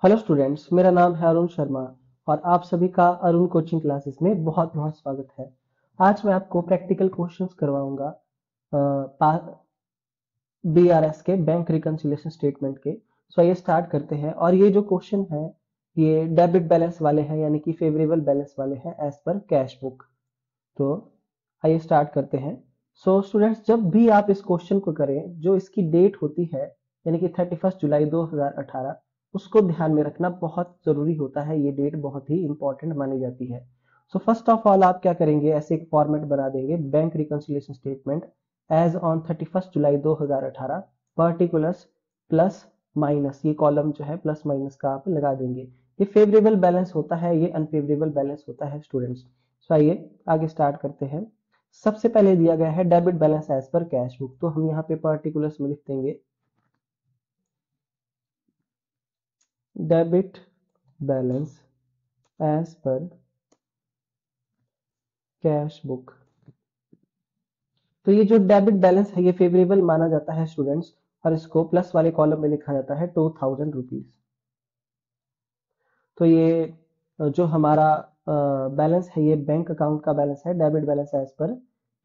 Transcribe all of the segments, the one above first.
Hello students, मेरा नाम है अरुण शर्मा और आप सभी का अरुण कोचिंग क्लासेस में बहुत बहुत स्वागत है। आज मैं आपको प्रैक्टिकल क्वेश्चंस करवाऊंगा बीआरएस के बैंक रिकंसिलिएशन स्टेटमेंट के। सो ये स्टार्ट करते हैं और ये जो क्वेश्चन है ये डेबिट बैलेंस वाले हैं, यानी कि फेवरेबल बैलेंस वाले हैं एज पर कैश बुक। तो आइए स्टार्ट करते हैं। सो स्टूडेंट्स, जब भी आप इस क्वेश्चन को करें, जो इसकी डेट होती है यानी कि 31 जुलाई 2018, उसको ध्यान में रखना बहुत जरूरी होता है। ये डेट बहुत ही इंपॉर्टेंट मानी जाती है। सो फर्स्ट ऑफ ऑल आप क्या करेंगे, ऐसे एक फॉर्मेट बना देंगे, bank reconciliation statement as on 31 जुलाई 2018 पर्टिकुलर्स प्लस माइनस, ये कॉलम जो है प्लस माइनस का आप लगा देंगे। ये फेवरेबल बैलेंस होता है, ये अनफेवरेबल बैलेंस होता है स्टूडेंट्स। तो आइए आगे स्टार्ट करते हैं। सबसे पहले दिया गया है debit balance as per cash book, तो हम यहाँ पे पर्टिकुलर्स में लिख देंगे debit balance as per cash book. तो ये जो डेबिट बैलेंस है ये फेवरेबल माना जाता है स्टूडेंट्स, और इसको प्लस वाले कॉलम में लिखा जाता है 2000 रुपीज। तो ये जो हमारा बैलेंस है ये बैंक अकाउंट का बैलेंस है, debit balance as per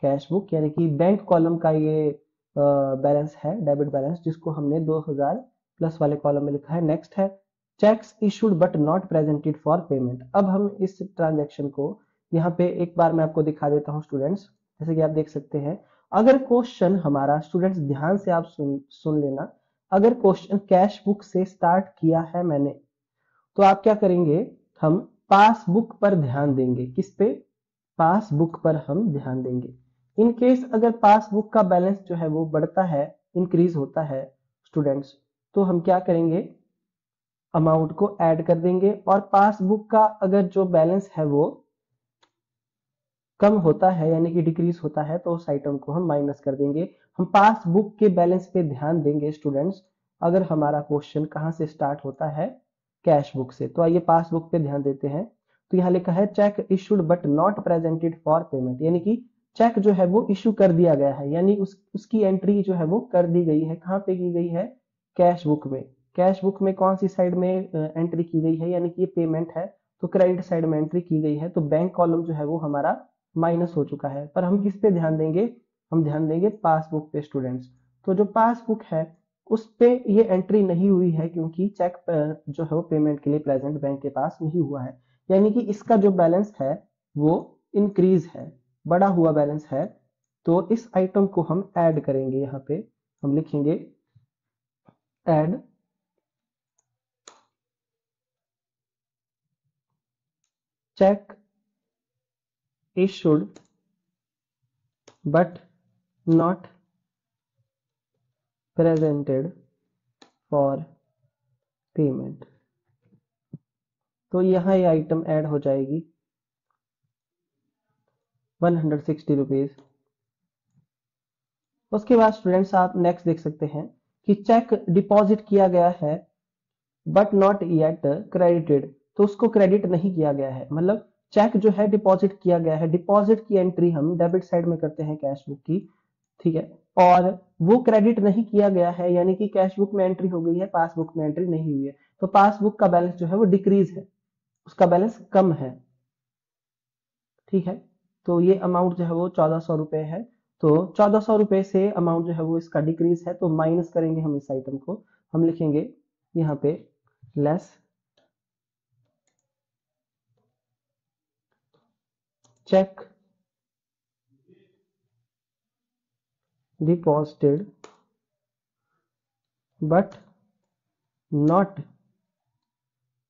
cash book, यानी कि बैंक कॉलम का ये बैलेंस है, डेबिट बैलेंस, जिसको हमने 2000 प्लस वाले कॉलम में लिखा है। नेक्स्ट है cheques issued but not presented for payment. अब हम इस ट्रांजेक्शन को यहाँ पे एक बार मैं आपको दिखा देता हूँ स्टूडेंट्स। जैसे कि आप देख सकते हैं, अगर क्वेश्चन हमारा, स्टूडेंट्स ध्यान से आप सुन लेना, अगर क्वेश्चन कैश बुक से स्टार्ट किया है मैंने, तो आप क्या करेंगे, हम पासबुक पर ध्यान देंगे। किस पे? पासबुक पर हम ध्यान देंगे। इन केस अगर पासबुक का बैलेंस जो है वो बढ़ता है, इंक्रीज होता है स्टूडेंट्स, तो हम क्या करेंगे, अमाउंट को ऐड कर देंगे। और पासबुक का अगर जो बैलेंस है वो कम होता है यानी कि डिक्रीज होता है, तो उस आइटम को हम माइनस कर देंगे। हम पासबुक के बैलेंस पे ध्यान देंगे स्टूडेंट्स, अगर हमारा क्वेश्चन कहां से स्टार्ट होता है, कैश बुक से। तो आइए पासबुक पे ध्यान देते हैं। तो यहाँ लिखा है cheque issued but not presented for payment, यानी कि चेक जो है वो इशू कर दिया गया है, यानी उसकी एंट्री जो है वो कर दी गई है। कहाँ पे की गई है? कैश बुक में। कैश बुक में कौन सी साइड में एंट्री की गई है, यानी कि ये पेमेंट है, तो क्रेडिट साइड में एंट्री की गई है। तो बैंक कॉलम जो है वो हमारा माइनस हो चुका है। पर हम किस पे ध्यान देंगे? हम ध्यान देंगे पासबुक पे स्टूडेंट्स। तो जो पासबुक है उस पे ये एंट्री नहीं हुई है, क्योंकि चेक जो है वो पेमेंट के लिए प्रेजेंट बैंक के पास नहीं हुआ है, यानी कि इसका जो बैलेंस है वो इंक्रीज है, बड़ा हुआ बैलेंस है। तो इस आइटम को हम ऐड करेंगे। यहाँ पे हम लिखेंगे add check issued but not presented for payment. तो यहाँ ये आइटम ऐड हो जाएगी 160 रुपीज। उसके बाद स्टूडेंट्स आप नेक्स्ट देख सकते हैं कि चेक डिपॉजिट किया गया है बट नॉट येट क्रेडिटेड, तो उसको क्रेडिट नहीं किया गया है। मतलब चेक जो है डिपॉजिट किया गया है, डिपॉजिट की एंट्री हम डेबिट साइड में करते हैं कैश बुक की, ठीक है, और वो क्रेडिट नहीं किया गया है, यानी कि कैश बुक में एंट्री हो गई है, पासबुक में एंट्री नहीं हुई है। तो पासबुक का बैलेंस जो है वो डिक्रीज है, उसका बैलेंस कम है, ठीक है। तो ये अमाउंट जो है वो 1400 रुपए है। तो 1400 रुपए से अमाउंट जो है वो इसका डिक्रीज है, तो माइनस करेंगे हम इस आइटम को। हम लिखेंगे यहाँ पे less check deposited but not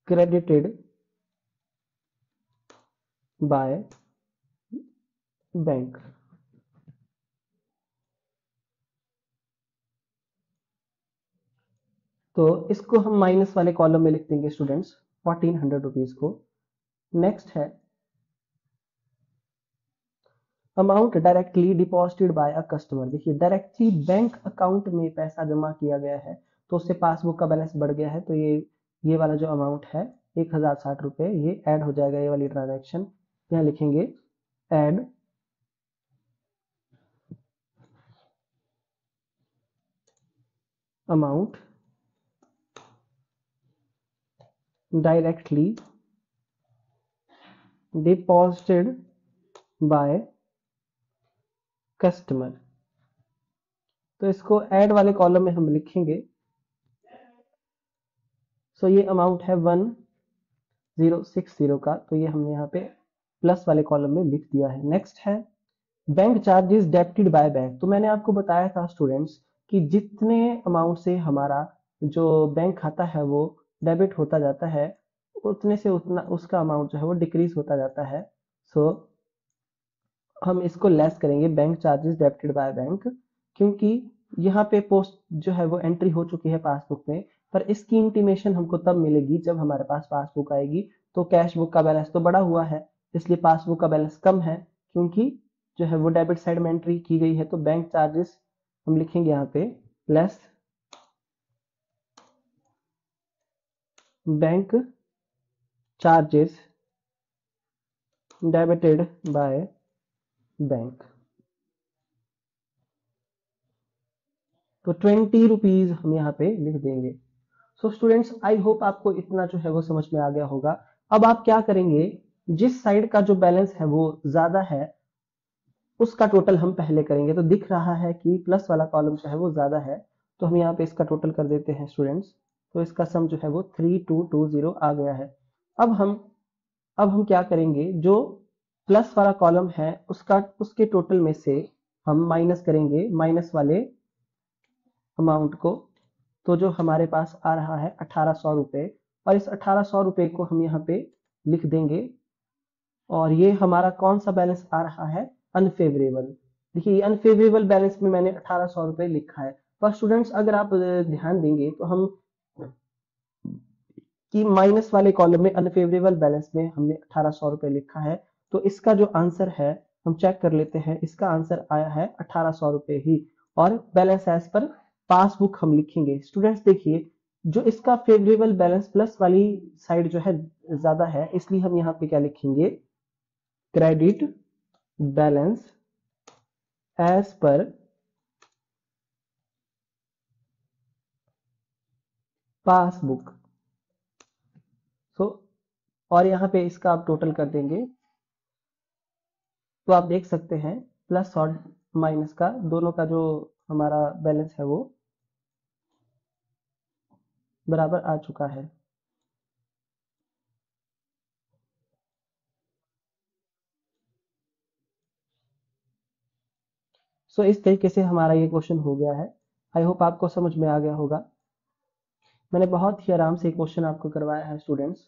credited bye bank. तो इसको हम माइनस वाले कॉलम में लिख देंगे स्टूडेंट्स, 1400 रुपीज को। नेक्स्ट है amount directly deposited bye a customer. देखिए डायरेक्टली बैंक अकाउंट में पैसा जमा किया गया है, तो उससे पासबुक का बैलेंस बढ़ गया है। तो ये वाला जो अमाउंट है 1060 रुपए, ये ऐड हो जाएगा, ये वाली ट्रांजेक्शन। यहाँ लिखेंगे add amount directly deposited by customer. तो इसको ऐड वाले कॉलम में हम लिखेंगे। सो ये अमाउंट है 1060 का, तो ये हमने यहाँ पे प्लस वाले कॉलम में लिख दिया है। नेक्स्ट है bank charges debited bye bank. तो मैंने आपको बताया था स्टूडेंट्स कि जितने अमाउंट से हमारा जो बैंक खाता है वो डेबिट होता जाता है, उतने से उतना उसका अमाउंट जो है वो डिक्रीज होता जाता है। सो हम इसको लेस करेंगे bank charges debited by bank, क्योंकि यहाँ पे पोस्ट जो है वो एंट्री हो चुकी है पासबुक में, पर इसकी इंटीमेशन हमको तब मिलेगी जब हमारे पास पासबुक आएगी। तो कैश बुक का बैलेंस तो बढ़ा हुआ है, इसलिए पासबुक का बैलेंस कम है, क्योंकि जो है वो डेबिट साइड में एंट्री की गई है। तो बैंक चार्जेस हम लिखेंगे यहाँ पे less bank charges debited bye bank. तो 20 रुपीज हम यहाँ पे लिख देंगे। सो स्टूडेंट्स, आई होप आपको इतना जो है वो समझ में आ गया होगा। अब आप क्या करेंगे, जिस साइड का जो बैलेंस है वो ज्यादा है उसका टोटल हम पहले करेंगे। तो दिख रहा है कि प्लस वाला कॉलम जो है वो ज्यादा है, तो हम यहाँ पे इसका टोटल कर देते हैं स्टूडेंट्स। तो इसका सम जो है वो 3220 आ गया है। अब हम अब हम क्या करेंगे, जो प्लस वाला कॉलम है उसके टोटल में से हम माइनस करेंगे माइनस वाले अमाउंट को। तो जो हमारे पास आ रहा है 1800 रुपए, और इस 1800 रुपए को हम यहाँ पे लिख देंगे। और ये हमारा कौन सा बैलेंस आ रहा है, अनफेवरेबल। देखिए अनफेवरेबल बैलेंस में मैंने 1800 रुपए लिखा है। पर स्टूडेंट्स अगर आप ध्यान देंगे तो हम कि माइनस वाले कॉलम में अनफेवरेबल बैलेंस में हमने 1800 रुपए लिखा है। तो इसका जो आंसर है हम चेक कर लेते हैं, इसका आंसर आया है 1800 रुपए ही। और बैलेंस एज पर पासबुक हम लिखेंगे। स्टूडेंट्स देखिए, जो इसका फेवरेबल बैलेंस प्लस वाली साइड जो है ज्यादा है, इसलिए हम यहाँ पे क्या लिखेंगे, credit balance as per passbook. So और यहाँ पे इसका आप टोटल कर देंगे, तो आप देख सकते हैं प्लस और माइनस का दोनों का जो हमारा बैलेंस है वो बराबर आ चुका है। सो इस तरीके से हमारा ये क्वेश्चन हो गया है। आई होप आपको समझ में आ गया होगा। मैंने बहुत ही आराम से क्वेश्चन आपको करवाया है स्टूडेंट्स।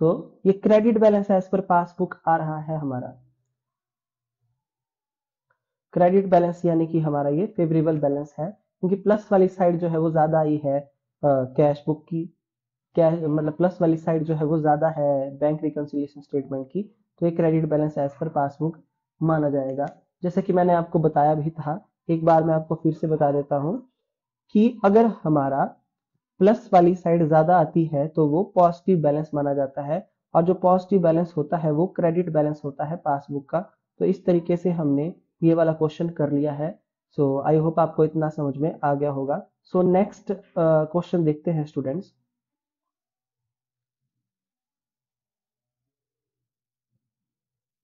तो ये credit balance as per passbook आ रहा है हमारा। क्रेडिट बैलेंस यानी कि हमारा ये फेवरेबल बैलेंस है, क्योंकि प्लस वाली साइड जो है वो ज्यादा आई है कैश बुक की। क्या मतलब प्लस वाली साइड जो है वो ज्यादा है बैंक रिकंसिलिएशन स्टेटमेंट की। तो ये credit balance as per passbook माना जाएगा। जैसे कि मैंने आपको बताया भी था, एक बार मैं आपको फिर से बता देता हूं कि अगर हमारा प्लस वाली साइड ज्यादा आती है तो वो पॉजिटिव बैलेंस माना जाता है, और जो पॉजिटिव बैलेंस होता है वो क्रेडिट बैलेंस होता है पासबुक का। तो इस तरीके से हमने ये वाला क्वेश्चन कर लिया है। सो आई होप आपको इतना समझ में आ गया होगा। सो नेक्स्ट क्वेश्चन देखते हैं students.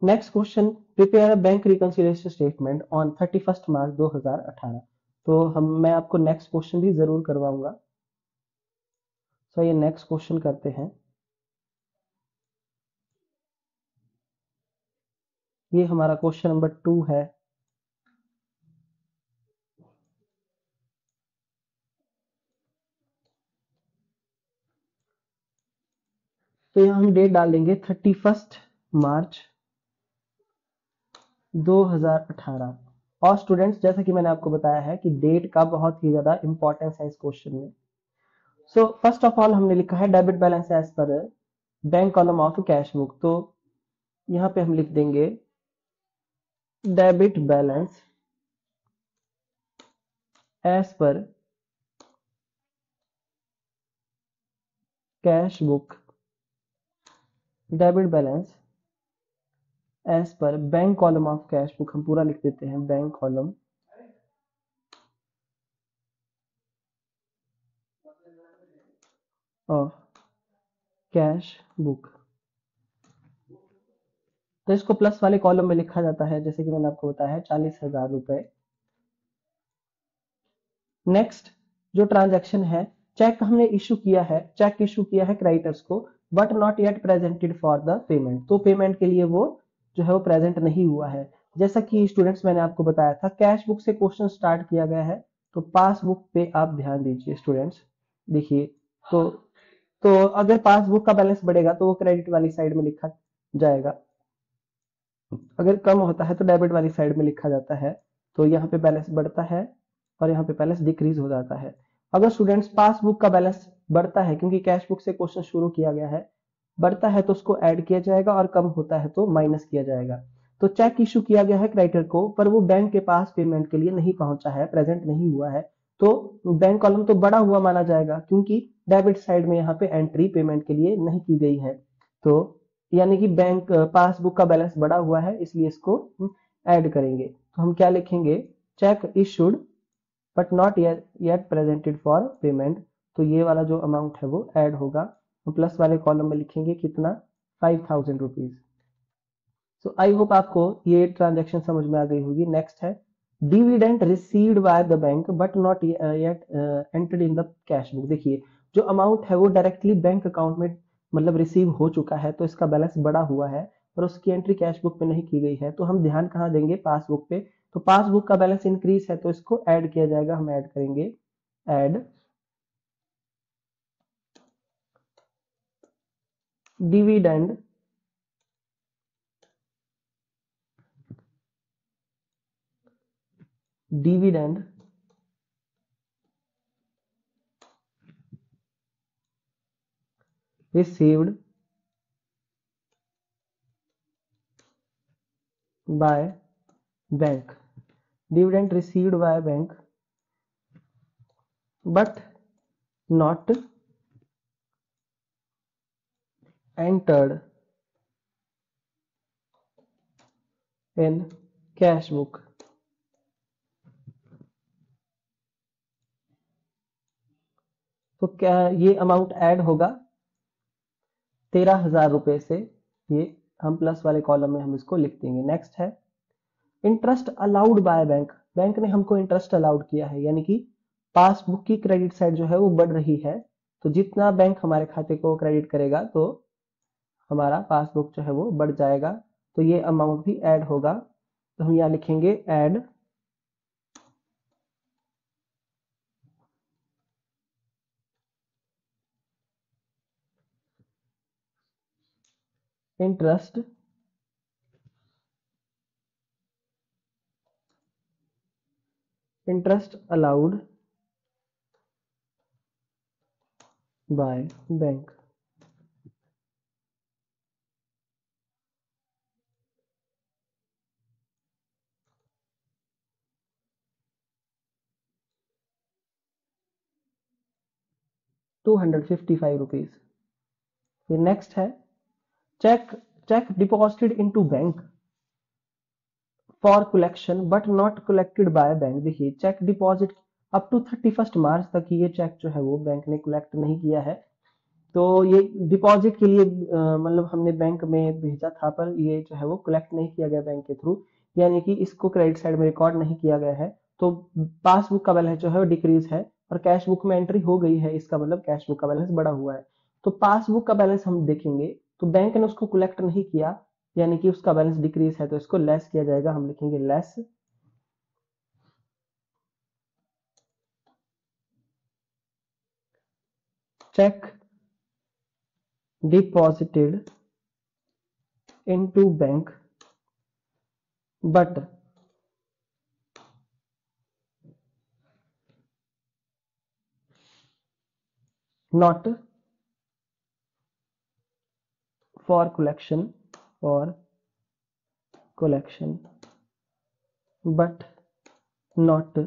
Next question, prepare a bank reconciliation statement on 31 मार्च 2018। तो मैं आपको नेक्स्ट क्वेश्चन भी जरूर करवाऊंगा। सो ये नेक्स्ट क्वेश्चन करते हैं। ये हमारा क्वेश्चन नंबर 2 है। तो यहाँ हम डेट डाल देंगे 31 मार्च 2018। और स्टूडेंट्स, जैसा कि मैंने आपको बताया है कि डेट का बहुत ही ज्यादा इंपॉर्टेंस है इस क्वेश्चन में। सो फर्स्ट ऑफ ऑल हमने लिखा है debit balance as per bank column of cash book. तो यहाँ पे हम लिख देंगे debit balance as per cash book, debit balance as per bank column of cash book. हम पूरा लिख देते हैं, bank column of cash book. तो इसको प्लस वाले कॉलम में लिखा जाता है, जैसे कि मैंने आपको बताया है 40,000 रुपए। नेक्स्ट जो ट्रांजैक्शन है, चेक हमने इशू किया है, चेक इशू किया है क्रेडिटर्स को, but not yet presented for the payment. तो पेमेंट के लिए वो जो है वो प्रेजेंट नहीं हुआ है। जैसा कि स्टूडेंट्स मैंने आपको बताया था, कैश बुक से क्वेश्चन स्टार्ट किया गया है, तो पासबुक पे आप ध्यान दीजिए स्टूडेंट्स। देखिए, तो तो अगर पासबुक का बैलेंस बढ़ेगा तो वो क्रेडिट वाली साइड में लिखा जाएगा, अगर कम होता है तो डेबिट वाली साइड में लिखा जाता है। तो यहाँ पे बैलेंस बढ़ता है और यहाँ पे बैलेंस डिक्रीज हो जाता है। अगर स्टूडेंट्स पासबुक का बैलेंस बढ़ता है, क्योंकि कैश बुक से क्वेश्चन शुरू किया गया है, बढ़ता है तो उसको ऐड किया जाएगा और कम होता है तो माइनस किया जाएगा। तो चेक इशू किया गया है क्रेडिटर को, पर वो बैंक के पास पेमेंट के लिए नहीं पहुंचा है, प्रेजेंट नहीं हुआ है, तो बैंक कॉलम तो बड़ा हुआ माना जाएगा, क्योंकि डेबिट साइड में यहाँ पे एंट्री पेमेंट के लिए नहीं की गई है। तो यानी कि बैंक पासबुक का बैलेंस बढ़ा हुआ है, इसलिए इसको ऐड करेंगे। तो हम क्या लिखेंगे, check issued but not yet presented for payment. तो ये वाला जो अमाउंट है वो ऐड होगा। हम प्लस वाले कॉलम में लिखेंगे कितना, 5,000 रुपीज। सो आई होप आपको ये ट्रांजेक्शन समझ में आ गई होगी। नेक्स्ट है dividend received by the bank but not yet entered in the cash book. देखिए, जो अमाउंट है वो डायरेक्टली बैंक अकाउंट में मतलब रिसीव हो चुका है, तो इसका बैलेंस बढ़ा हुआ है और उसकी एंट्री कैश बुक में नहीं की गई है, तो हम ध्यान कहाँ देंगे, पासबुक पे। तो पासबुक का बैलेंस इंक्रीज है तो इसको ऐड किया जाएगा, हम ऐड करेंगे add dividend dividend received by bank, dividend received by bank but not entered in cash book. तो क्या ये अमाउंट ऐड होगा 13,000 रुपए से, ये हम प्लस वाले कॉलम में हम इसको लिख देंगे। नेक्स्ट है interest allowed by bank, bank ने हमको इंटरेस्ट अलाउड किया है, यानी कि पासबुक की क्रेडिट साइड जो है वो बढ़ रही है, तो जितना बैंक हमारे खाते को क्रेडिट करेगा तो हमारा पासबुक जो है वो बढ़ जाएगा, तो ये अमाउंट भी ऐड होगा। तो हम यहाँ लिखेंगे add interest interest allowed by bank. ₹255। फिर नेक्स्ट है cheque cheque deposited into bank for collection but not collected by bank. देखिए, cheque deposit up to 31 March तक ये चेक जो है वो बैंक ने कलेक्ट नहीं किया है, तो ये डिपॉजिट के लिए मतलब हमने बैंक में भेजा था, पर ये जो है वो कलेक्ट नहीं किया गया बैंक के थ्रू, यानी कि इसको क्रेडिट साइड में रिकॉर्ड नहीं किया गया है, तो पासबुक का बैलेंस जो है वो डिक्रीज है और कैश बुक में एंट्री हो गई है, इसका मतलब कैश बुक का बैलेंस बढ़ा हुआ है। तो पासबुक का बैलेंस हम देखेंगे, तो बैंक ने उसको कलेक्ट नहीं किया, यानी कि उसका बैलेंस डिक्रीज है, तो इसको लेस किया जाएगा, हम लिखेंगे less check deposited into bank but not for collection but not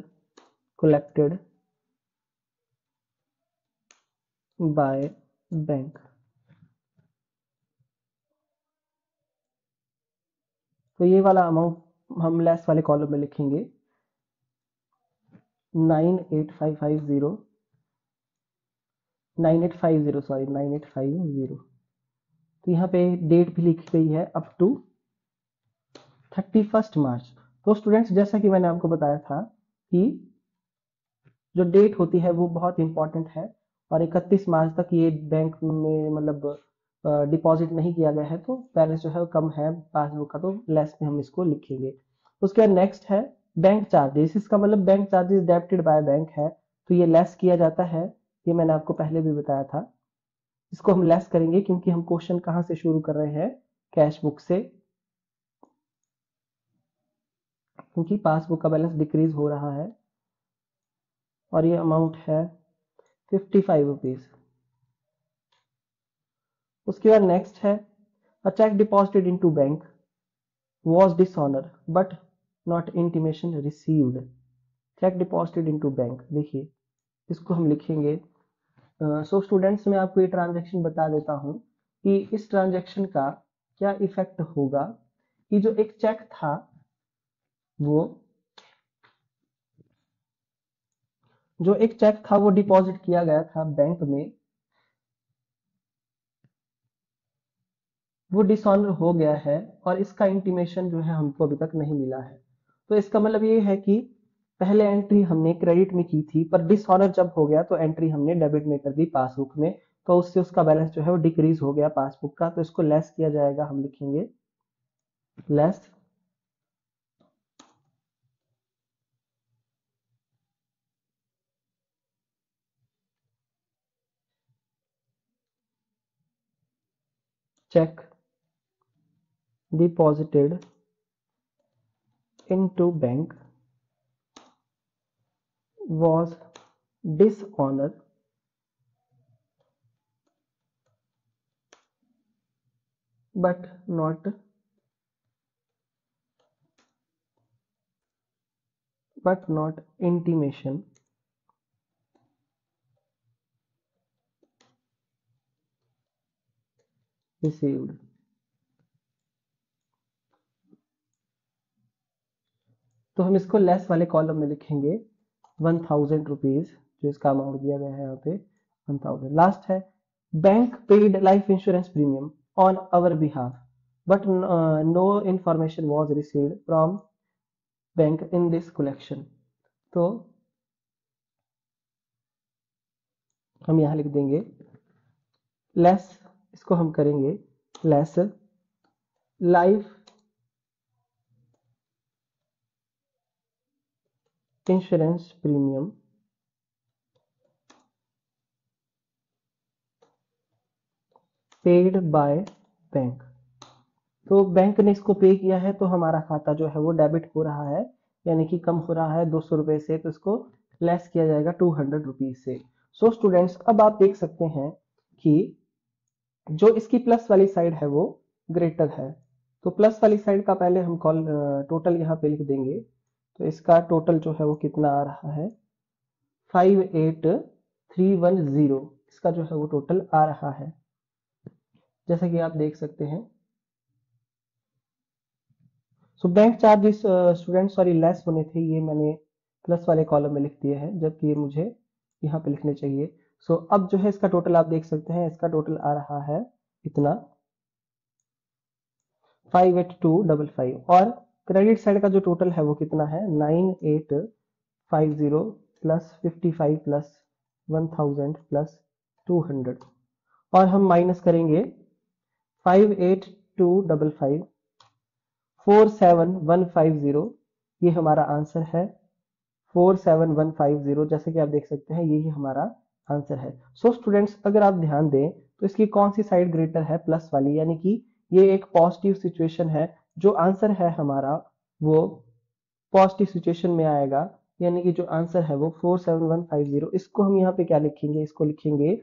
collected by bank. तो ये वाला अमाउंट हम लेस वाले कॉलम में लिखेंगे 98550 9850 सॉरी 9850। तो यहाँ पे डेट भी लिखी गई है अप टू 31 मार्च। तो स्टूडेंट्स जैसा कि मैंने आपको बताया था कि जो डेट होती है वो बहुत इंपॉर्टेंट है, और 31 मार्च तक ये बैंक में मतलब डिपॉजिट नहीं किया गया है तो बैलेंस जो है वो कम है पासबुक का, तो लेस में हम इसको लिखेंगे। उसके बाद नेक्स्ट है बैंक चार्जेस। इसका मतलब bank charges debited by bank है तो ये लेस किया जाता है, ये मैंने आपको पहले भी बताया था। इसको हम लेस करेंगे क्योंकि हम क्वेश्चन कहाँ से शुरू कर रहे हैं, कैश बुक से, क्योंकि पासबुक का बैलेंस डिक्रीज हो रहा है और ये अमाउंट है 55 रुपीज। उसके बाद नेक्स्ट है a cheque deposited into bank was dishonor but not intimation received। Cheque deposited into bank, देखिए इसको हम लिखेंगे। सो स्टूडेंट्स मैं आपको ये ट्रांजैक्शन बता देता हूं कि इस ट्रांजैक्शन का क्या इफेक्ट होगा कि जो एक चेक था वो वो डिपॉजिट किया गया था बैंक में, वो डिसऑनर हो गया है और इसका इंटीमेशन जो है हमको अभी तक नहीं मिला है। तो इसका मतलब ये है कि पहले एंट्री हमने क्रेडिट में की थी पर डिसऑनर जब हो गया तो एंट्री हमने डेबिट में कर दी पासबुक में, तो उससे उसका बैलेंस जो है वो डिक्रीज हो गया पासबुक का, तो इसको लेस किया जाएगा। हम लिखेंगे less check deposited into bank was dishonor but not intimation received। तो हम इसको लेस वाले कॉलम में लिखेंगे 1000 रुपीज, जो इसका अमाउंट दिया गया है यहाँ पे 1000। लास्ट है bank paid life insurance premium on our behalf but no information was received from bank in this collection. तो हम यहाँ लिख देंगे लेस, इसको हम करेंगे less life insurance premium paid by bank. तो बैंक ने इसको पे किया है तो हमारा खाता जो है वो डेबिट हो रहा है, यानी कि कम हो रहा है 200 रुपए से, तो इसको लेस किया जाएगा 200 रुपीज से। सो स्टूडेंट्स अब आप देख सकते हैं कि जो इसकी प्लस वाली साइड है वो ग्रेटर है, तो प्लस वाली साइड का पहले हम कॉल टोटल यहाँ पे लिख देंगे। तो इसका टोटल जो है वो कितना आ रहा है 58310, इसका जो है वो टोटल आ रहा है, जैसा कि आप देख सकते हैं। So bank charges student sorry less होने थे, ये मैंने प्लस वाले कॉलम में लिख दिए हैं जबकि ये मुझे यहाँ पे लिखने चाहिए। सो अब जो है इसका टोटल आप देख सकते हैं, इसका टोटल आ रहा है इतना 58255, और क्रेडिट साइड का जो टोटल है वो कितना है 9850 प्लस 55 प्लस 1000 प्लस 200, और हम माइनस करेंगे 58255 47150, ये हमारा आंसर है 47150, जैसे कि आप देख सकते हैं यही हमारा आंसर है। सो स्टूडेंट्स अगर आप ध्यान दें तो इसकी कौन सी साइड ग्रेटर है, प्लस वाली, यानी कि ये एक पॉजिटिव सिचुएशन है, जो आंसर है हमारा वो पॉजिटिव सिचुएशन में आएगा, यानी कि जो आंसर है वो 47150। इसको हम यहाँ पे क्या लिखेंगे, इसको लिखेंगे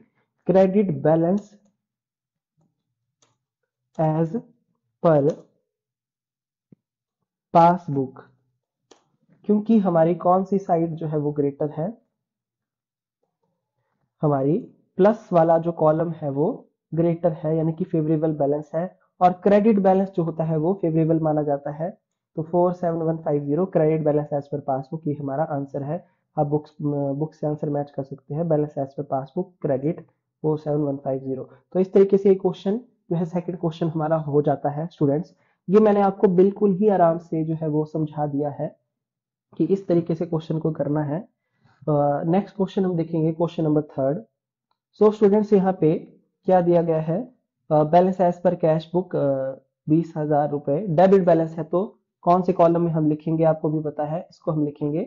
credit balance as per passbook, क्योंकि हमारी कौन सी साइड जो है वो ग्रेटर है, हमारी प्लस वाला जो कॉलम है वो ग्रेटर है, यानी कि फेवरेबल बैलेंस है, और क्रेडिट बैलेंस जो होता है वो फेवरेबल माना जाता है। तो 47150 credit balance as per passbook, ये हमारा आंसर है। आप बुक से आंसर मैच कर सकते हैं, balance as per passbook credit 47150। तो इस तरीके से ये क्वेश्चन जो है सेकंड क्वेश्चन हमारा हो जाता है स्टूडेंट्स। ये मैंने आपको बिल्कुल ही आराम से जो है वो समझा दिया है कि इस तरीके से क्वेश्चन को करना है। नेक्स्ट क्वेश्चन हम देखेंगे, question number third. So students यहाँ पे क्या दिया गया है, balance as per cash book 20,000 रुपए, डेबिट बैलेंस है तो कौन से कॉलम में हम लिखेंगे आपको भी पता है, इसको हम लिखेंगे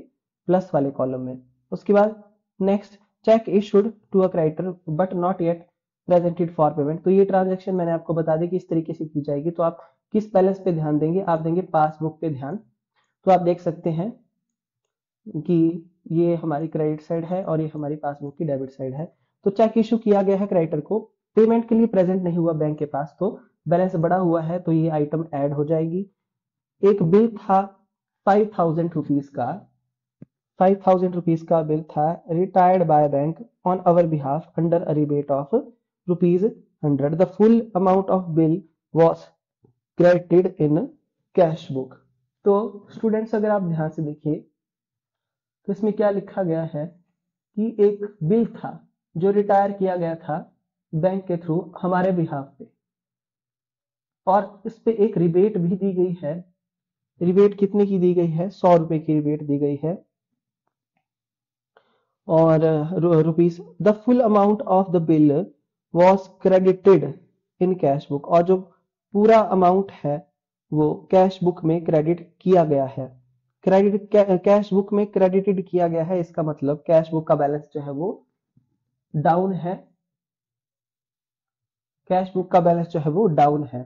प्लस वाले कॉलम में। उसके बाद next, cheque issued to a creditor but not yet presented for payment. तो ये ट्रांजेक्शन मैंने आपको बता दी कि इस तरीके से की जाएगी। तो आप किस बैलेंस पे ध्यान देंगे, आप देंगे पासबुक पे ध्यान। तो आप देख सकते हैं कि ये हमारी क्रेडिट साइड है और ये हमारी पासबुक की डेबिट साइड है। तो चेक इशू किया गया है क्रेडिटर को, पेमेंट के लिए प्रेजेंट नहीं हुआ बैंक के पास, तो बैलेंस बढ़ा हुआ है तो ये आइटम ऐड हो जाएगी। एक बिल था 5,000 रुपीज का, 5,000 रुपीज का बिल था, retired by bank on our behalf under a rebate of ₹100। The full amount of bill was credited in cash book. तो स्टूडेंट्स अगर आप ध्यान से देखिए तो इसमें क्या लिखा गया है कि एक बिल था जो रिटायर किया गया था बैंक के थ्रू हमारे बिहाफ पे, और इस पे एक रिबेट भी दी गई है। रिबेट कितने की दी गई है, 100 रुपए की रिबेट दी गई है। और rupees, the full amount of the bill was credited in cash book, और जो पूरा अमाउंट है वो कैश बुक में क्रेडिट किया गया है। क्रेडिट कैश बुक में क्रेडिटेड किया गया है, इसका मतलब कैश बुक का बैलेंस जो है वो डाउन है, कैश बुक का बैलेंस जो है वो डाउन है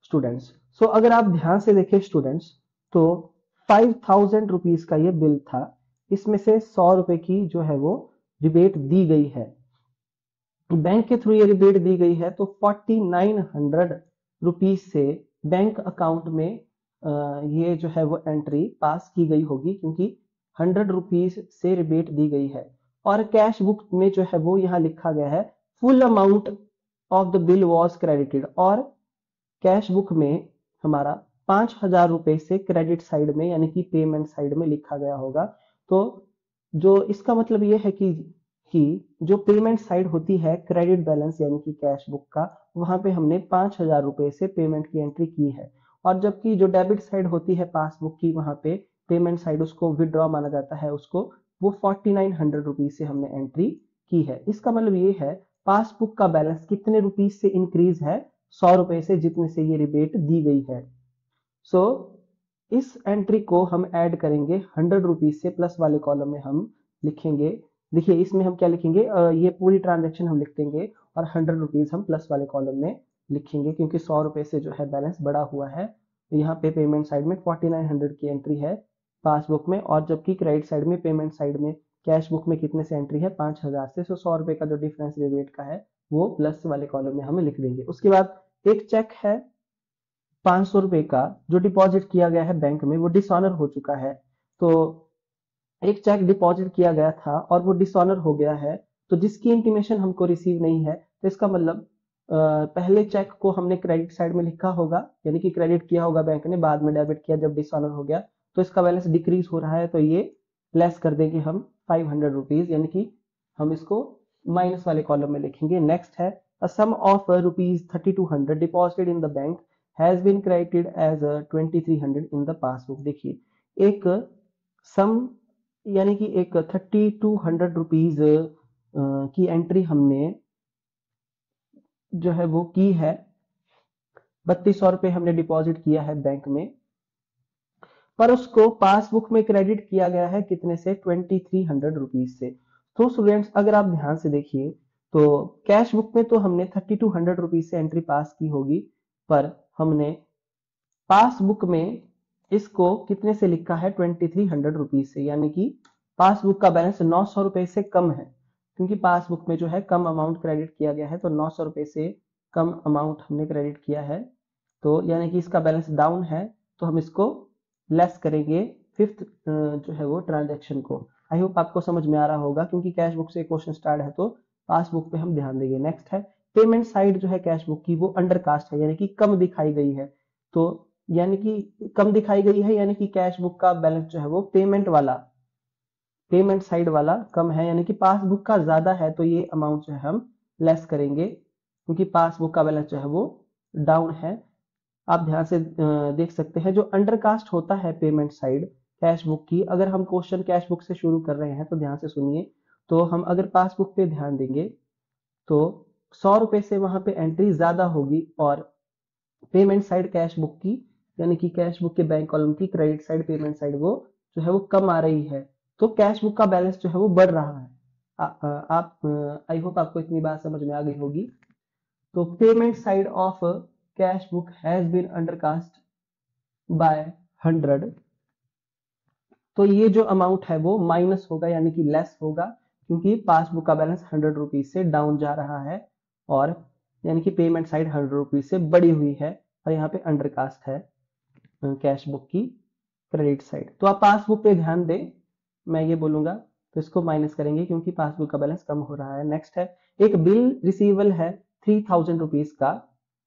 स्टूडेंट्स। सो अगर आप ध्यान से देखें स्टूडेंट्स तो 5,000 रुपीज का ये बिल था, इसमें से 100 रुपए की जो है वो रिबेट दी गई है, बैंक के थ्रू ये रिबेट दी गई है। तो 4,900 रुपीज से बैंक अकाउंट में ये जो है वो एंट्री पास की गई होगी, क्योंकि 100 रुपीज से रिबेट दी गई है। और कैश बुक में जो है वो यहाँ लिखा गया है full amount of the bill was credited, और कैश बुक में हमारा 5,000 रुपए से क्रेडिट साइड में यानी कि पेमेंट साइड में लिखा गया होगा। तो जो इसका मतलब ये है कि जो पेमेंट साइड होती है क्रेडिट बैलेंस यानी कि कैश बुक का, वहां पे हमने 5,000 रुपए से पेमेंट की एंट्री की है। और जबकि जो डेबिट साइड होती है पासबुक की, वहां पे पेमेंट साइड उसको विड्रॉ माना जाता है, उसको वो 4,900 रुपीज से हमने एंट्री की है। इसका मतलब ये है पासबुक का बैलेंस कितने रुपीज से इंक्रीज है, 100 रुपए से, जितने से ये रिबेट दी गई है। सो इस एंट्री को हम ऐड करेंगे 100 रुपीज से, प्लस वाले कॉलम में हम लिखेंगे। देखिए इसमें हम क्या लिखेंगे, ये पूरी ट्रांजेक्शन हम लिख देंगे और 100 रुपीज हम प्लस वाले कॉलम में लिखेंगे, क्योंकि 100 रुपए से जो है बैलेंस बढ़ा हुआ है। यहाँ पे पेमेंट साइड में 4,900 की एंट्री है पासबुक में, और जबकि क्रेडिट साइड में, पेमेंट साइड में कैश बुक में कितने से एंट्री है, 5,000 से। 100 रुपए का जो डिफरेंस रिबेट का है वो प्लस वाले कॉलम में हम लिख देंगे। उसके बाद एक चेक है 500 रुपए का जो डिपॉजिट किया गया है बैंक में, वो डिसऑनर हो चुका है। तो एक चेक डिपॉजिट किया गया था और वो डिसऑनर हो गया है, तो जिसकी इंटीमेशन हमको रिसीव नहीं है, तो इसका मतलब पहले चेक को हमने क्रेडिट साइड में लिखा होगा, यानी कि क्रेडिट किया होगा बैंक ने, बाद में डेबिट किया जब डिसऑनर हो गया, तो इसका बैलेंस डिक्रीज हो रहा है, तो ये लेस कर देंगे हम 500 रुपीज, यानी कि हम इसको माइनस वाले कॉलम में लिखेंगे। नेक्स्ट है, a sum of rupees 3,200 deposited in the bank has been credited as 2,300 in the passbook. देखिए एक सम यानी कि एक 3,200 रुपीज की एंट्री हमने जो है वो की है, 3,200 रुपए हमने डिपॉजिट किया है बैंक में, पर उसको पासबुक में क्रेडिट किया गया है कितने से, 2,300 रुपीज से। तो स्टूडेंट्स अगर आप ध्यान से देखिए तो कैश बुक में तो हमने 3,200 रुपीज से एंट्री पास की होगी, पर हमने पासबुक में इसको कितने से लिखा है, 2,300 रुपीज से, यानी कि पासबुक का बैलेंस 900 रुपए से कम है, क्योंकि पासबुक में जो है कम अमाउंट क्रेडिट किया गया है, तो 900 रुपए से कम अमाउंट हमने क्रेडिट किया है, तो यानी कि इसका बैलेंस डाउन है, तो हम इसको लेस करेंगे फिफ्थ जो है वो ट्रांजेक्शन को। आई होप आपको समझ में आ रहा होगा, क्योंकि कैश बुक से क्वेश्चन स्टार्ट है तो पासबुक पे हम ध्यान देंगे। नेक्स्ट है, पेमेंट साइड जो है कैश बुक की वो अंडर कास्ट है, यानी कि कम दिखाई गई है। तो यानी कि कम दिखाई गई है, यानी कि कैश बुक का बैलेंस जो है वो पेमेंट साइड वाला कम है, यानी कि पासबुक का ज्यादा है, तो ये अमाउंट जो है हम लेस करेंगे, क्योंकि पासबुक का बैलेंस जो है वो डाउन है। आप ध्यान से देख सकते हैं जो अंडरकास्ट होता है पेमेंट साइड कैश बुक की, अगर हम क्वेश्चन कैश बुक से शुरू कर रहे हैं तो ध्यान से सुनिए। तो हम अगर पासबुक पे ध्यान देंगे तो 100 रुपए से वहां पे एंट्री ज्यादा होगी और पेमेंट साइड कैश बुक की यानी कि कैश बुक के बैंक कॉलम की क्रेडिट साइड पेमेंट साइड वो जो है वो कम आ रही है, तो कैश बुक का बैलेंस जो है वो बढ़ रहा है। आप आई होप आपको इतनी बात समझ में आ गई होगी। तो payment side of cash book has been undercast by 100, तो ये जो अमाउंट है वो माइनस होगा यानी कि लेस होगा, क्योंकि पासबुक का बैलेंस 100 रुपीज से डाउन जा रहा है और यानी कि पेमेंट साइड 100 रुपीज से बढ़ी हुई है और यहाँ पे अंडरकास्ट है कैश बुक की क्रेडिट साइड। तो आप पासबुक पे ध्यान दें, मैं ये बोलूंगा तो इसको माइनस करेंगे क्योंकि पासबुक का बैलेंस कम हो रहा है। नेक्स्ट है एक बिल रिसीवेबल है 3000 रुपीज का,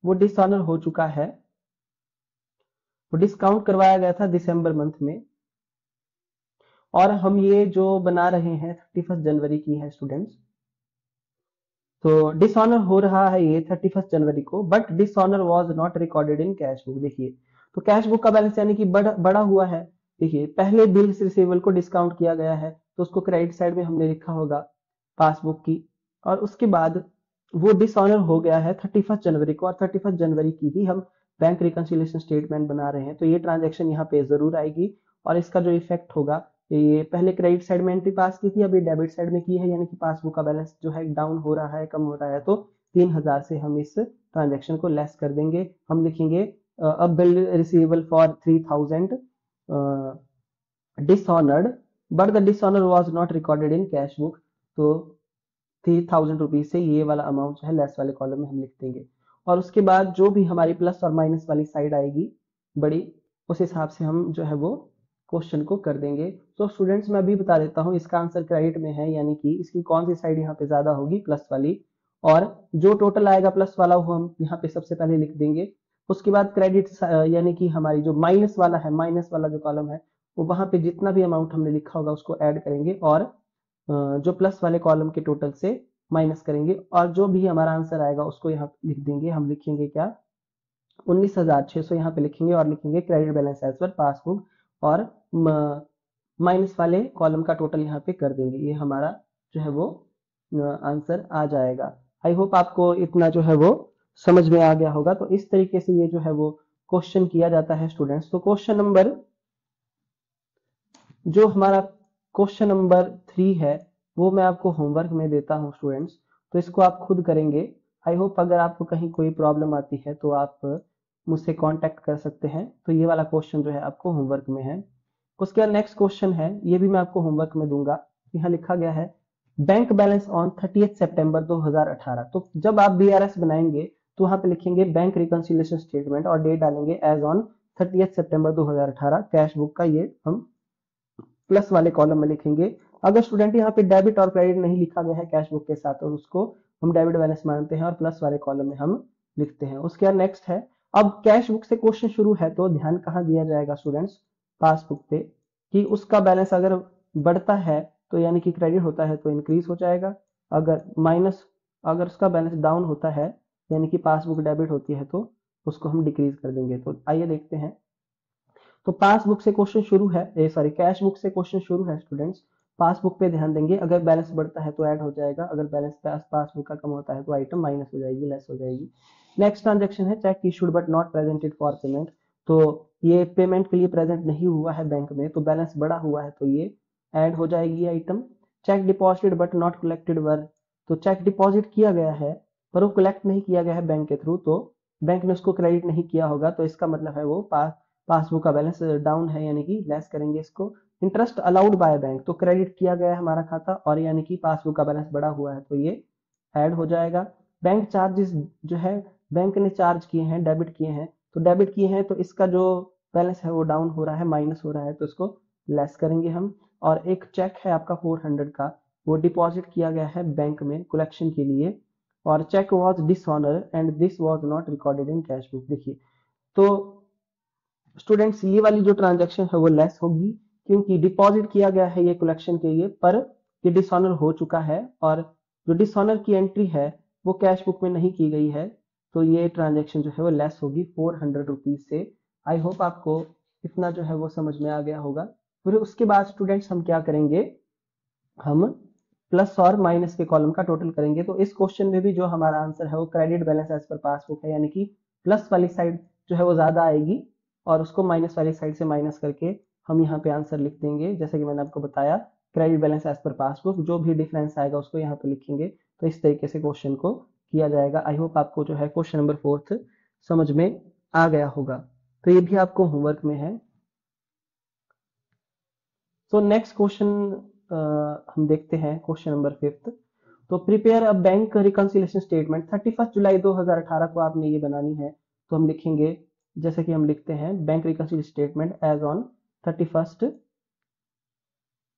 वो डिसऑनर हो चुका है, वो डिस्काउंट करवाया गया था दिसंबर मंथ में और हम ये जो बना रहे हैं 31 जनवरी की है स्टूडेंट्स। तो डिसऑनर हो रहा है ये 31 जनवरी को, but dishonour was not recorded in cash book. देखिए तो कैश बुक का बैलेंस यानी कि बड़ा हुआ है। देखिए पहले बिल रिसीवेबल को डिस्काउंट किया गया है तो उसको क्रेडिट साइड में हमने लिखा होगा पासबुक की, और उसके बाद वो डिसऑनर हो गया है 31 जनवरी को और 31 जनवरी की ही हम बैंक रिकंसिलिएशन स्टेटमेंट बना रहे हैं, तो ये ट्रांजेक्शन यहाँ पे जरूर आएगी और इसका जो इफेक्ट होगा, ये पहले क्रेडिट साइड में एंट्री पास की थी, अभी डेबिट साइड में की है, यानी कि पासबुक का बैलेंस जो है डाउन हो रहा है, कम हो रहा है, तो 3000 से हम इस ट्रांजेक्शन को लेस कर देंगे। हम लिखेंगे अ bill receivable for 3000 dishonoured but the dishonour was not recorded in cash book. तो 3000 रुपीज से ये वाला अमाउंट जो है लेस वाले कॉलम में हम लिख देंगे और उसके बाद जो भी हमारी प्लस और माइनस वाली साइड आएगी बड़ी, उस हिसाब से हम जो है वो क्वेश्चन को कर देंगे। तो स्टूडेंट्स मैं अभी बता देता हूँ इसका आंसर क्रेडिट में है, यानी कि इसकी कौन सी साइड यहाँ पे ज्यादा होगी, प्लस वाली, और जो टोटल आएगा प्लस वाला वो हम यहाँ पे सबसे पहले लिख देंगे। उसके बाद क्रेडिट यानी कि हमारी जो माइनस वाला है, माइनस वाला जो कॉलम है वो वहां पे जितना भी अमाउंट हमने लिखा होगा उसको ऐड करेंगे और जो प्लस वाले कॉलम के टोटल से माइनस करेंगे और जो भी हमारा आंसर आएगा उसको यहाँ लिख देंगे। हम लिखेंगे क्या 19,600 यहाँ पे लिखेंगे और लिखेंगे credit balance as per passbook और माइनस वाले कॉलम का टोटल यहाँ पे कर देंगे। ये हमारा जो है वो आंसर आ जाएगा। आई होप आपको इतना जो है वो समझ में आ गया होगा। तो इस तरीके से ये जो है वो क्वेश्चन किया जाता है स्टूडेंट्स। तो क्वेश्चन नंबर जो हमारा क्वेश्चन नंबर 3 है वो मैं आपको होमवर्क में देता हूँ स्टूडेंट्स, तो इसको आप खुद करेंगे। आई होप अगर आपको कहीं कोई प्रॉब्लम आती है तो आप मुझसे कांटेक्ट कर सकते हैं। तो ये वाला क्वेश्चन जो है आपको होमवर्क में है। उसके बाद नेक्स्ट क्वेश्चन है, ये भी मैं आपको होमवर्क में दूंगा। यहाँ लिखा गया है बैंक बैलेंस ऑन 30 सितंबर 2018। तो जब आप बीआरएस बनाएंगे तो वहां पे लिखेंगे बैंक रिकंसिलिएशन स्टेटमेंट और डेट डालेंगे एज ऑन 30 सितंबर 2018। कैश बुक का ये हम प्लस वाले कॉलम में लिखेंगे। अगर स्टूडेंट यहाँ पे डेबिट और क्रेडिट नहीं लिखा गया है कैश बुक के साथ, और उसको हम डेबिट बैलेंस मानते हैं और प्लस वाले कॉलम में हम लिखते हैं। उसके बाद नेक्स्ट है, अब कैश बुक से क्वेश्चन शुरू है तो ध्यान कहाँ दिया जाएगा स्टूडेंट्स, पासबुक पे, कि उसका बैलेंस अगर बढ़ता है तो यानी कि क्रेडिट होता है तो इंक्रीज हो जाएगा, अगर उसका बैलेंस डाउन होता है यानी कि पासबुक डेबिट होती है तो उसको हम डिक्रीज कर देंगे। तो आइए देखते हैं। तो पासबुक से क्वेश्चन शुरू है, सॉरी कैश बुक से क्वेश्चन शुरू है स्टूडेंट्स। पासबुक पे ध्यान देंगे, अगर बैलेंस बढ़ता है तो ऐड हो जाएगा, अगर बैलेंस पासबुक का कम होता है तो आइटम माइनस हो जाएगी, लेस हो जाएगी। नेक्स्ट ट्रांजेक्शन है cheque issued but not presented for payment. तो ये पेमेंट के लिए प्रेजेंट नहीं हुआ है बैंक में, तो बैलेंस बढ़ा हुआ है तो ये ऐड हो जाएगी item. Cheque deposited but not collected वर, तो चेक डिपॉजिट किया गया है पर वो कलेक्ट नहीं किया गया है बैंक के थ्रू, तो बैंक ने उसको क्रेडिट नहीं किया होगा, तो इसका मतलब है वो पासबुक का बैलेंस डाउन है यानी कि लेस करेंगे इसको। इंटरेस्ट अलाउड बाय बैंक, तो क्रेडिट किया गया है हमारा खाता और यानी कि पासबुक का बैलेंस बढ़ा हुआ है तो ये ऐड हो जाएगा। बैंक चार्जेस जो है बैंक ने चार्ज किए हैं, डेबिट किए हैं, तो डेबिट किए हैं तो इसका जो बैलेंस है वो डाउन हो रहा है, माइनस हो रहा है, तो इसको लेस करेंगे हम। और एक चेक है आपका 400 का, वो डिपॉजिट किया गया है बैंक में कलेक्शन के लिए और cheque was dishonour and this was not recorded in cash book. देखिए तो स्टूडेंट्स ये वाली जो ट्रांजैक्शन है वो लेस होगी क्योंकि डिपॉजिट किया गया है ये कलेक्शन के लिए, पर ये डिसऑनर हो चुका है और जो डिसऑनर की एंट्री है वो कैश बुक में नहीं की गई है, तो ये ट्रांजेक्शन जो है वो लेस होगी 400 रुपीज से। आई होप आपको इतना जो है वो समझ में आ गया होगा। फिर उसके बाद स्टूडेंट्स हम क्या करेंगे, हम प्लस और माइनस के कॉलम का टोटल करेंगे। तो इस क्वेश्चन में भी जो हमारा आंसर है वो credit balance as per passbook है, यानी कि प्लस वाली साइड जो है वो ज्यादा आएगी और उसको माइनस वाली साइड से माइनस करके हम यहाँ पे आंसर लिख देंगे। जैसे कि मैंने आपको बताया credit balance as per passbook, जो भी डिफरेंस आएगा उसको यहाँ पे लिखेंगे। तो इस तरीके से क्वेश्चन को किया जाएगा। आई होप आपको जो है क्वेश्चन नंबर 4 समझ में आ गया होगा। तो ये भी आपको होमवर्क में है। तो नेक्स्ट क्वेश्चन हम देखते हैं क्वेश्चन नंबर 5। तो prepare a bank reconciliation statement 31 जुलाई 2018 को आपने ये बनानी है। तो हम लिखेंगे, जैसे कि हम लिखते हैं bank reconciliation statement as on 31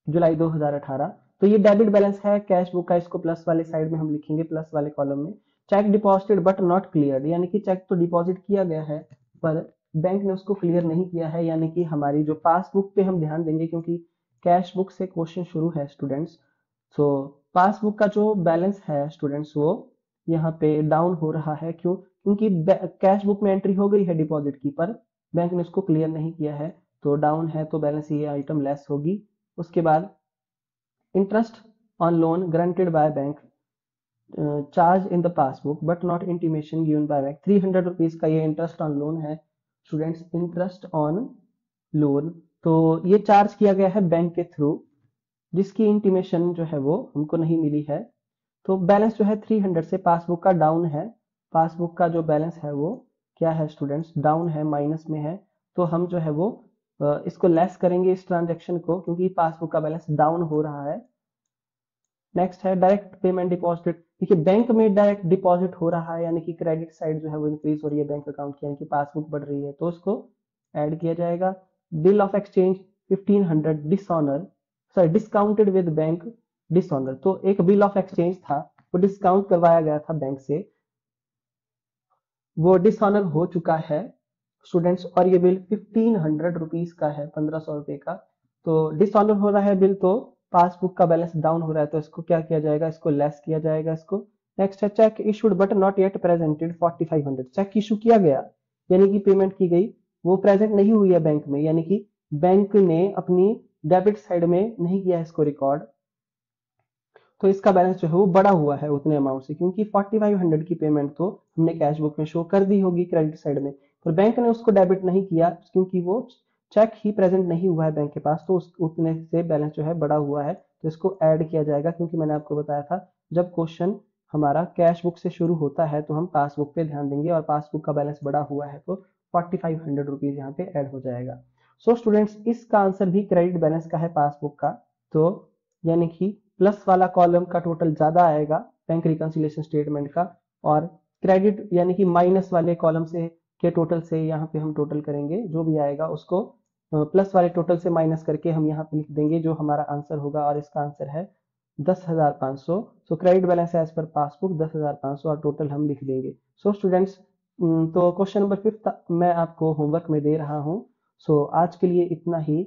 जुलाई 2018। तो ये डेबिट बैलेंस है कैश बुक का, इसको प्लस वाले साइड में हम लिखेंगे, प्लस वाले कॉलम में। Check deposited but not cleared, यानी कि चेक तो डिपॉजिट किया गया है पर बैंक ने उसको क्लियर नहीं किया है, यानी कि हमारी जो पासबुक पे हम ध्यान देंगे, क्योंकि कैश बुक से क्वेश्चन शुरू है स्टूडेंट्स। तो पासबुक का जो बैलेंस है स्टूडेंट्स वो यहाँ पे डाउन हो रहा है। क्यों? क्योंकि कैश बुक में एंट्री हो गई है डिपॉजिट की, पर बैंक ने उसको क्लियर नहीं किया है, तो डाउन है, तो बैलेंस ये आइटम लेस होगी। उसके बाद interest on loan granted by bank charge in the passbook but not intimation given by bank, 300 rupees का ये इंटरेस्ट ऑन लोन है स्टूडेंट्स। इंटरेस्ट ऑन लोन तो ये चार्ज किया गया है बैंक के थ्रू, जिसकी इंटीमेशन जो है वो हमको नहीं मिली है। तो बैलेंस जो है 300 से पासबुक का डाउन है। पासबुक का जो बैलेंस है वो क्या है स्टूडेंट्स, डाउन है, माइनस में है। तो हम जो है वो इसको लेस करेंगे इस ट्रांजेक्शन को, क्योंकि पासबुक का बैलेंस डाउन हो रहा है। नेक्स्ट है डायरेक्ट पेमेंट डिपॉजिट। देखिए बैंक में डायरेक्ट डिपॉजिट हो रहा है, यानी कि क्रेडिट साइड जो है वो इंक्रीज हो रही है बैंक अकाउंट की, यानी कि पासबुक बढ़ रही है, तो उसको ऐड किया जाएगा। Bill of exchange 1500 dishonour, sorry discounted with bank dishonour. तो एक बिल ऑफ एक्सचेंज था, वो डिस्काउंट करवाया गया था बैंक से, वो डिसऑनर हो चुका है स्टूडेंट्स, और ये बिल 1500 रुपीज का है, 1500 रुपए का। तो डिसऑनर हो रहा है बिल, तो पासबुक का बैलेंस डाउन हो रहा है, तो इसको क्या किया जाएगा, इसको लेस किया जाएगा इसको। नेक्स्ट है cheque issued but not yet presented 4500, cheque issue किया गया यानी कि पेमेंट की गई, वो प्रेजेंट नहीं हुई है बैंक में, यानी कि बैंक ने अपनी डेबिट साइड में नहीं किया इसको रिकॉर्ड, तो इसका बैलेंस जो है वो बड़ा हुआ है उतने अमाउंट से, क्योंकि 4500 की पेमेंट तो हमने कैश बुक में शो कर दी होगी क्रेडिट साइड में, पर बैंक ने उसको डेबिट नहीं किया क्योंकि वो चेक ही प्रेजेंट नहीं हुआ है बैंक के पास, तो उतने से बैलेंस जो है बड़ा हुआ है, तो इसको ऐड किया जाएगा। क्योंकि मैंने आपको बताया था जब क्वेश्चन हमारा कैश बुक से शुरू होता है तो हम पासबुक पे ध्यान देंगे, और पासबुक का बैलेंस बड़ा हुआ है तो 4500 रुपीज यहाँ पे ऐड हो जाएगा। सो स्टूडेंट्स इसका आंसर भी क्रेडिट बैलेंस का है पासबुक का, तो यानी कि प्लस वाला कॉलम का टोटल ज्यादा आएगा बैंक रिकंसिलिएशन स्टेटमेंट का, और क्रेडिट यानी कि माइनस वाले कॉलम से के टोटल से यहाँ पे हम टोटल करेंगे, जो भी आएगा उसको प्लस वाले टोटल से माइनस करके हम यहाँ पे लिख देंगे जो हमारा आंसर होगा, और इसका आंसर है 10,500। So credit balance as per passbook 10,500 और टोटल हम लिख देंगे। सो स्टूडेंट्स तो क्वेश्चन नंबर 5 मैं आपको होमवर्क में दे रहा हूँ। सो आज के लिए इतना ही।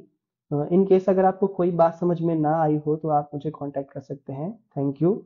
इन केस अगर आपको कोई बात समझ में ना आई हो तो आप मुझे कांटेक्ट कर सकते हैं। Thank you.